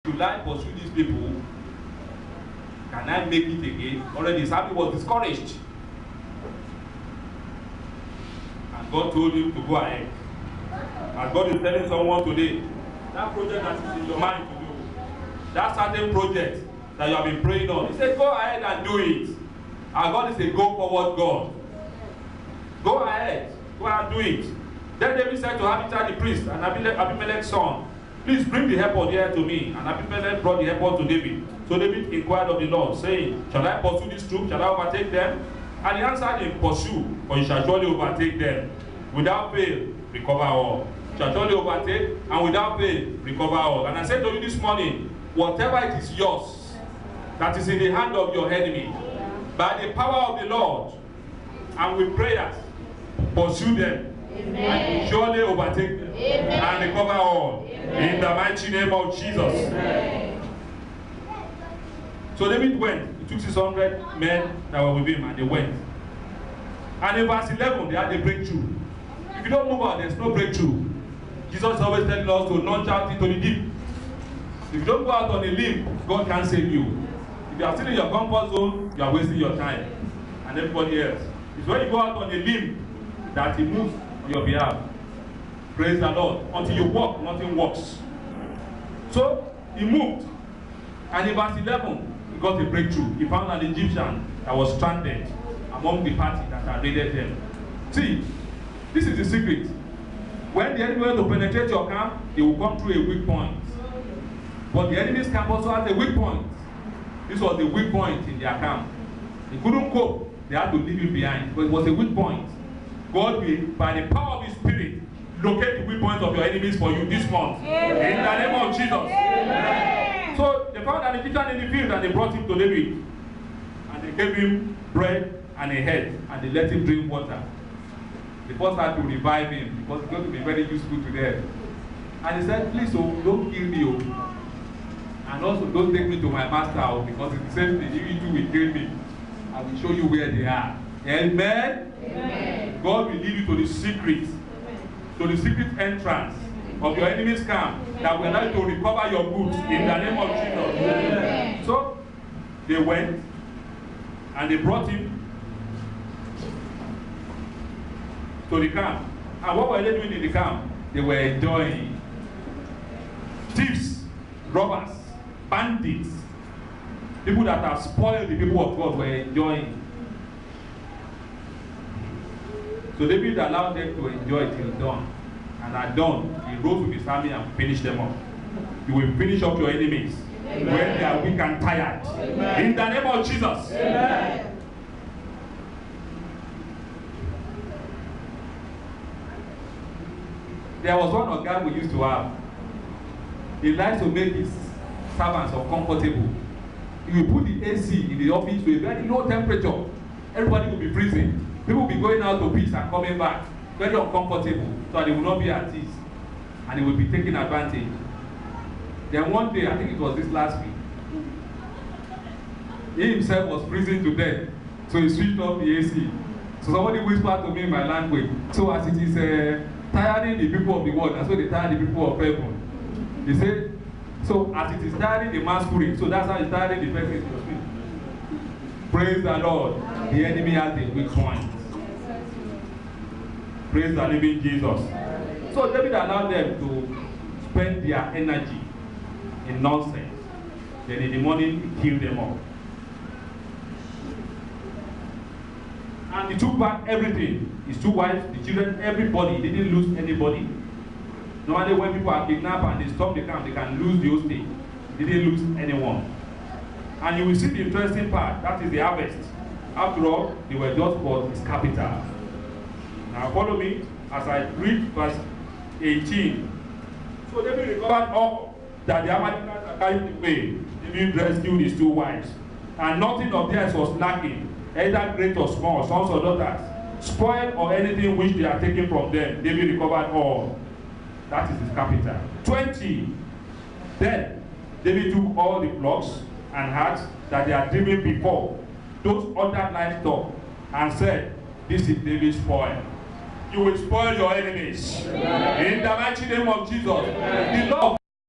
Should I pursue these people? Can I make it again? Already Samuel was discouraged. And God told him to go ahead. And God is telling someone today, that project that is in your mind to do, that certain project that you have been praying on, he said, go ahead and do it. And God is a go forward God. Go ahead, go and do it. Then David said to Abiathar the priest and Abimelech's son, please bring the ephod here to me. And Abimelech brought the ephod to David. So David inquired of the Lord, saying, shall I pursue these troops? Shall I overtake them? And he answered him, pursue, for you shall surely overtake them. Without fail, recover all. Shall surely overtake, and without fail, recover all. And I said to you this morning, whatever it is yours, that is in the hand of your enemy, by the power of the Lord, and with prayers, pursue them. Amen. And surely overtake them. Amen. And recover all. Amen. In the mighty name of Jesus. Amen. So David went. He took 600 men that were with him and they went. And in verse 11, they had a breakthrough. If you don't move out, there's no breakthrough. Jesus is always telling us to launch out into the deep. If you don't go out on a limb, God can't save you. If you are still in your comfort zone, you are wasting your time and everybody else. It's when you go out on a limb that He moves on your behalf. Praise the Lord. Until you walk, nothing works. So he moved, and in verse 11, he got a breakthrough. He found an Egyptian that was stranded among the party that had raided them. See, this is the secret. When the enemy wants to penetrate your camp, they will come through a weak point. But the enemy's camp also has a weak point. This was the weak point in their camp. They couldn't cope. They had to leave it behind. But it was a weak point. God will, by the power of His Spirit, locate the weak points of your enemies for you this month. Amen. In the name of Jesus. Amen. So they found an Egyptian in the field and they brought him to David. And they gave him bread and a head and they let him drink water. They first had to revive him because it's going to be very useful to them. And he said, please, oh, don't kill me. Oh. And also don't take me to my master, oh, because it's the same thing. You two will kill me. I will show you where they are. Amen? Amen. God will lead you to the secret. To the secret entrance of your enemy's camp that will allow you to recover your goods in the name of Jesus. Amen. So they went and they brought him to the camp. And what were they doing in the camp? They were enjoying. Thieves, robbers, bandits, people that have spoiled the people of God were enjoying. So David allowed them to enjoy till dawn. And at dawn, he rose with his army and finished them off. You will finish up your enemies. Amen. When they are weak and tired. Amen. In the name of Jesus. Amen. There was one guy we used to have. He likes to make his servants uncomfortable. He will put the AC in the office to a very low temperature. Everybody will be freezing. People will be going out to peace and coming back very uncomfortable, so they will not be at ease, and they will be taking advantage. Then one day, I think it was this last week, he himself was freezing to death, so he switched off the AC. So somebody whispered to me in my language, so as it is tiring the people of the world, and so they tire the people of heaven. He said, so as it is tiring the man's spirit, so that's how it's tiring the person in the spirit. Praise the Lord. The enemy has a weak point. Praise the living Jesus. So David allowed them to spend their energy in nonsense. Then in the morning, he killed them all. And he took back everything. His two wives, the children, everybody. He didn't lose anybody. Normally when people are kidnapped and they storm the camp, they can lose the hostage. He didn't lose anyone. And you will see the interesting part, that is the harvest. After all, they were just for his capital. Now follow me as I read verse 18. So David recovered all that the Amalekites had carried away. David rescued his two wives. And nothing of theirs was lacking, either great or small, sons or daughters, spoil or anything which they are taken from them. David recovered all. That is his capital. 20. Then David took all the flocks and herds that they had driven before, those other livestock, and said, this is David's spoil. You will spoil your enemies. Amen. In the mighty name of Jesus. The Lord